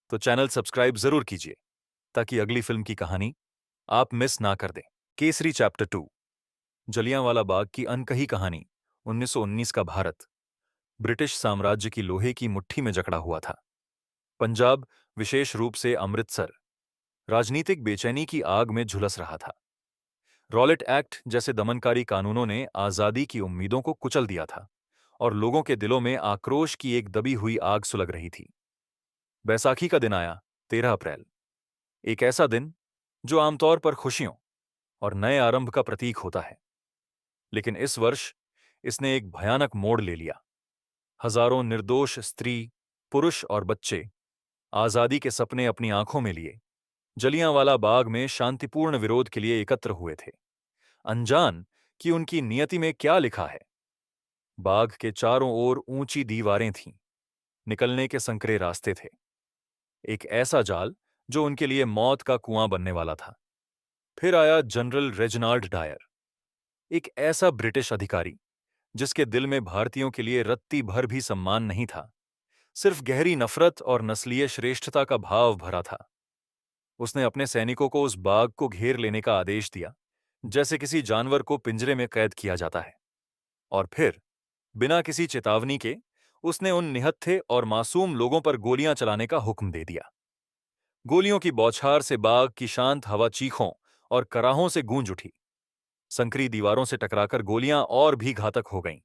तो channel subscribe जरूर कीजिए ताकि अगली फिल्म की कहानी आप मिस ना कर दें। केसरी चैप्टर 2, जलियांवाला बाग की अनकही कहानी। 1919 का भारत ब्रिटिश साम्राज्य की लोहे की मुट्ठी में जकड़ा हुआ था। पंजाब, विशेष रूप से अमृतसर, राजनीतिक बेचैनी की आग में झुलस रहा था। रॉलेट एक्ट जैसे दमनकारी कानूनों ने आजादी की उम्मीदों को कुचल दिया था और लोगों के दिलों में आक्रोश की एक दबी हुई आग सुलग रही थी। बैसाखी का दिन आया, 13 अप्रैल। एक ऐसा दिन जो आमतौर पर खुशियों और नए आरंभ का प्रतीक होता है, लेकिन इस वर्ष इसने एक भयानक मोड़ ले लिया। हजारों निर्दोष स्त्री, पुरुष और बच्चे आजादी के सपने अपनी आंखों में लिए जलियांवाला बाग में शांतिपूर्ण विरोध के लिए एकत्र हुए थे, अनजान कि उनकी नियति में क्या लिखा है। बाग के चारों ओर ऊंची दीवारें थीं, निकलने के संकरे रास्ते थे, एक ऐसा जाल जो उनके लिए मौत का कुआं बनने वाला था। फिर आया जनरल रेजिनाल्ड डायर, एक ऐसा ब्रिटिश अधिकारी जिसके दिल में भारतीयों के लिए रत्ती भर भी सम्मान नहीं था, सिर्फ गहरी नफरत और नस्लीय श्रेष्ठता का भाव भरा था। उसने अपने सैनिकों को उस बाग को घेर लेने का आदेश दिया, जैसे किसी जानवर को पिंजरे में कैद किया जाता है। और फिर बिना किसी चेतावनी के उसने उन निहत्थे और मासूम लोगों पर गोलियां चलाने का हुक्म दे दिया। गोलियों की बौछार से बाग की शांत हवा चीखों और कराहों से गूंज उठी। संकरी दीवारों से टकराकर गोलियां और भी घातक हो गईं।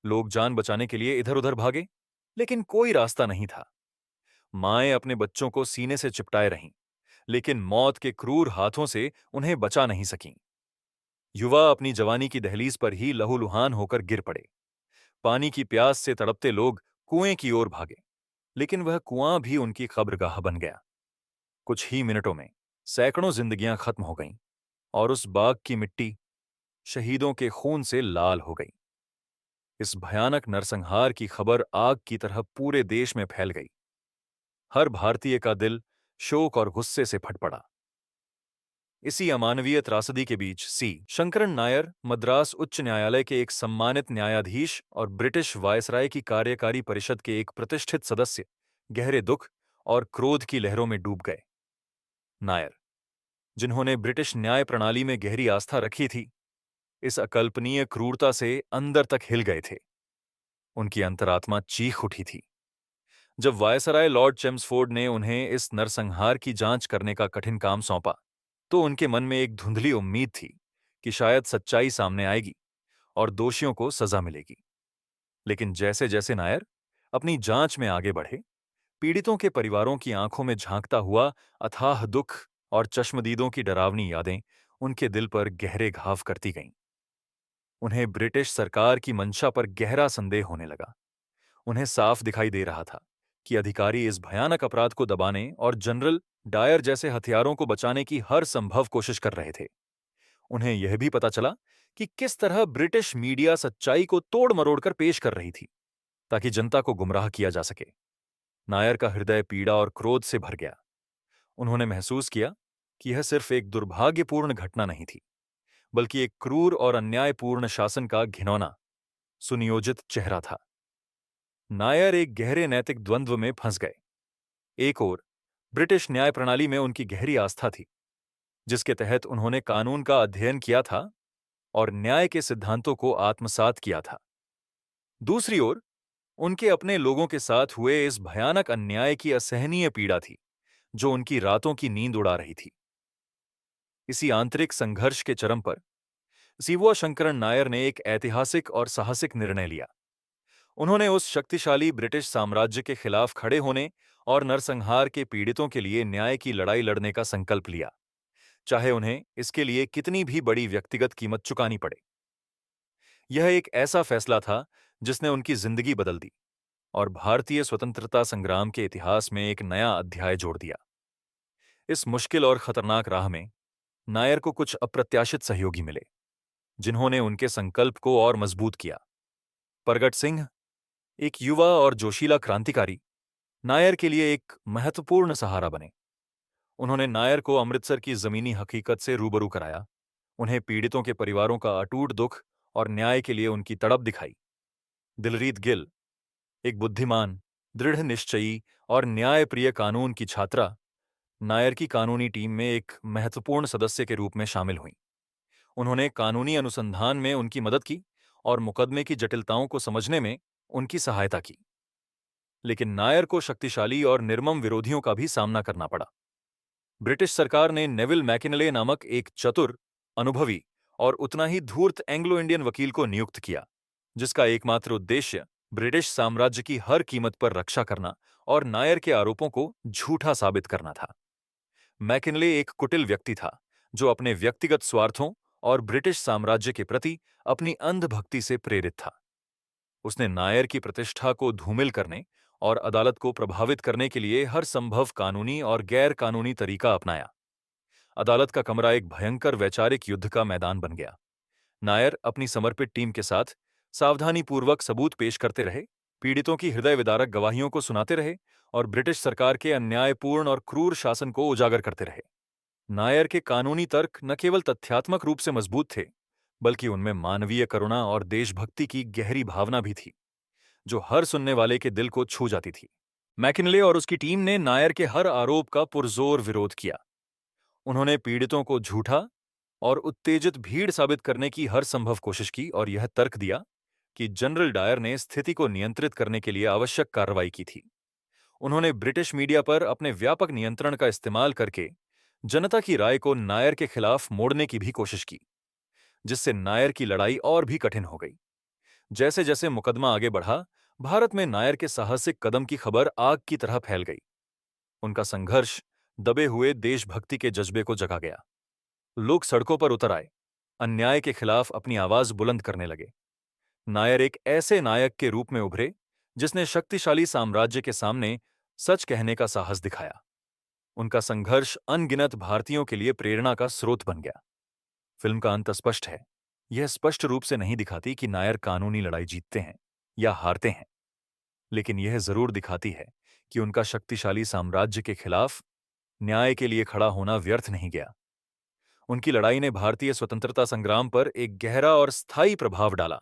लोग जान बचाने के लिए इधर उधर भागे, लेकिन कोई रास्ता नहीं था। माएं अपने बच्चों को सीने से चिपटाए रहीं, लेकिन मौत के क्रूर हाथों से उन्हें बचा नहीं सकीं। युवा अपनी जवानी की दहलीज पर ही लहूलुहान होकर गिर पड़े। पानी की प्यास से तड़पते लोग कुएं की ओर भागे, लेकिन वह कुआं भी उनकी कब्रगाह बन गया। कुछ ही मिनटों में सैकड़ों जिंदगियां खत्म हो गईं और उस बाग की मिट्टी शहीदों के खून से लाल हो गई। इस भयानक नरसंहार की खबर आग की तरह पूरे देश में फैल गई। हर भारतीय का दिल शोक और गुस्से से फट पड़ा। इसी अमानवीय त्रासदी के बीच सी शंकरन नायर, मद्रास उच्च न्यायालय के एक सम्मानित न्यायाधीश और ब्रिटिश वायसराय की कार्यकारी परिषद के एक प्रतिष्ठित सदस्य, गहरे दुख और क्रोध की लहरों में डूब गए। नायर, जिन्होंने ब्रिटिश न्याय प्रणाली में गहरी आस्था रखी थी, इस अकल्पनीय क्रूरता से अंदर तक हिल गए थे। उनकी अंतरात्मा चीख उठी थी। जब वायसराय लॉर्ड चेम्सफोर्ड ने उन्हें इस नरसंहार की जांच करने का कठिन काम सौंपा, तो उनके मन में एक धुंधली उम्मीद थी कि शायद सच्चाई सामने आएगी और दोषियों को सजा मिलेगी। लेकिन जैसे जैसे नायर अपनी जांच में आगे बढ़े, पीड़ितों के परिवारों की आंखों में झांकता हुआ अथाह दुख और चश्मदीदों की डरावनी यादें उनके दिल पर गहरे घाव करती गईं। उन्हें ब्रिटिश सरकार की मंशा पर गहरा संदेह होने लगा। उन्हें साफ दिखाई दे रहा था कि अधिकारी इस भयानक अपराध को दबाने और जनरल डायर जैसे हथियारों को बचाने की हर संभव कोशिश कर रहे थे। उन्हें यह भी पता चला कि किस तरह ब्रिटिश मीडिया सच्चाई को तोड़ मरोड़ कर पेश कर रही थी ताकि जनता को गुमराह किया जा सके। नायर का हृदय पीड़ा और क्रोध से भर गया। उन्होंने महसूस किया कि यह सिर्फ एक दुर्भाग्यपूर्ण घटना नहीं थी, बल्कि एक क्रूर और अन्यायपूर्ण शासन का घिनौना, सुनियोजित चेहरा था। नायर एक गहरे नैतिक द्वंद्व में फंस गए। एक ओर ब्रिटिश न्याय प्रणाली में उनकी गहरी आस्था थी, जिसके तहत उन्होंने कानून का अध्ययन किया था और न्याय के सिद्धांतों को आत्मसात किया था। दूसरी ओर उनके अपने लोगों के साथ हुए इस भयानक अन्याय की असहनीय पीड़ा थी, जो उनकी रातों की नींद उड़ा रही थी। इसी आंतरिक संघर्ष के चरम पर सीवा शंकरन नायर ने एक ऐतिहासिक और साहसिक निर्णय लिया। उन्होंने उस शक्तिशाली ब्रिटिश साम्राज्य के खिलाफ खड़े होने और नरसंहार के पीड़ितों के लिए न्याय की लड़ाई लड़ने का संकल्प लिया, चाहे उन्हें इसके लिए कितनी भी बड़ी व्यक्तिगत कीमत चुकानी पड़े। यह एक ऐसा फैसला था जिसने उनकी जिंदगी बदल दी और भारतीय स्वतंत्रता संग्राम के इतिहास में एक नया अध्याय जोड़ दिया। इस मुश्किल और खतरनाक राह में नायर को कुछ अप्रत्याशित सहयोगी मिले, जिन्होंने उनके संकल्प को और मजबूत किया। परगट सिंह, एक युवा और जोशीला क्रांतिकारी, नायर के लिए एक महत्वपूर्ण सहारा बने। उन्होंने नायर को अमृतसर की जमीनी हकीकत से रूबरू कराया, उन्हें पीड़ितों के परिवारों का अटूट दुख और न्याय के लिए उनकी तड़प दिखाई। दिलरीत गिल, एक बुद्धिमान, दृढ़ निश्चयी और न्यायप्रिय कानून की छात्रा नायर की कानूनी टीम में एक महत्वपूर्ण सदस्य के रूप में शामिल हुईं। उन्होंने कानूनी अनुसंधान में उनकी मदद की और मुकदमे की जटिलताओं को समझने में उनकी सहायता की। लेकिन नायर को शक्तिशाली और निर्मम विरोधियों का भी सामना करना पड़ा। ब्रिटिश सरकार ने नेविल मैकिनले नामक एक चतुर, अनुभवी और उतना ही धूर्त एंग्लो इंडियन वकील को नियुक्त किया, जिसका एकमात्र उद्देश्य ब्रिटिश साम्राज्य की हर कीमत पर रक्षा करना और नायर के आरोपों को झूठा साबित करना था। मैकिनले एक कुटिल व्यक्ति था, जो अपने व्यक्तिगत स्वार्थों और ब्रिटिश साम्राज्य के प्रति अपनी अंधभक्ति से प्रेरित था। उसने नायर की प्रतिष्ठा को धूमिल करने और अदालत को प्रभावित करने के लिए हर संभव कानूनी और गैर कानूनी तरीका अपनाया। अदालत का कमरा एक भयंकर वैचारिक युद्ध का मैदान बन गया। नायर अपनी समर्पित टीम के साथ सावधानीपूर्वक सबूत पेश करते रहे, पीड़ितों की हृदय विदारक गवाहियों को सुनाते रहे और ब्रिटिश सरकार के अन्यायपूर्ण और क्रूर शासन को उजागर करते रहे। नायर के कानूनी तर्क न केवल तथ्यात्मक रूप से मजबूत थे, बल्कि उनमें मानवीय करुणा और देशभक्ति की गहरी भावना भी थी, जो हर सुनने वाले के दिल को छू जाती थी। मैकिनले और उसकी टीम ने नायर के हर आरोप का पुरजोर विरोध किया। उन्होंने पीड़ितों को झूठा और उत्तेजित भीड़ साबित करने की हर संभव कोशिश की और यह तर्क दिया कि जनरल डायर ने स्थिति को नियंत्रित करने के लिए आवश्यक कार्रवाई की थी। उन्होंने ब्रिटिश मीडिया पर अपने व्यापक नियंत्रण का इस्तेमाल करके जनता की राय को नायर के खिलाफ मोड़ने की भी कोशिश की, जिससे नायर की लड़ाई और भी कठिन हो गई। जैसे जैसे मुकदमा आगे बढ़ा, भारत में नायर के साहसिक कदम की खबर आग की तरह फैल गई। उनका संघर्ष दबे हुए देशभक्ति के जज्बे को जगा गया। लोग सड़कों पर उतर आए, अन्याय के खिलाफ अपनी आवाज बुलंद करने लगे। नायर एक ऐसे नायक के रूप में उभरे जिसने शक्तिशाली साम्राज्य के सामने सच कहने का साहस दिखाया। उनका संघर्ष अनगिनत भारतीयों के लिए प्रेरणा का स्रोत बन गया। फिल्म का अंत स्पष्ट है। यह स्पष्ट रूप से नहीं दिखाती कि नायर कानूनी लड़ाई जीतते हैं या हारते हैं, लेकिन यह जरूर दिखाती है कि उनका शक्तिशाली साम्राज्य के खिलाफ न्याय के लिए खड़ा होना व्यर्थ नहीं गया। उनकी लड़ाई ने भारतीय स्वतंत्रता संग्राम पर एक गहरा और स्थायी प्रभाव डाला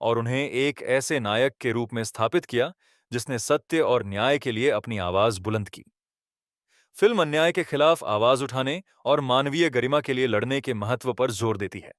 और उन्हें एक ऐसे नायक के रूप में स्थापित किया जिसने सत्य और न्याय के लिए अपनी आवाज बुलंद की। फिल्म अन्याय के खिलाफ आवाज उठाने और मानवीय गरिमा के लिए लड़ने के महत्व पर जोर देती है।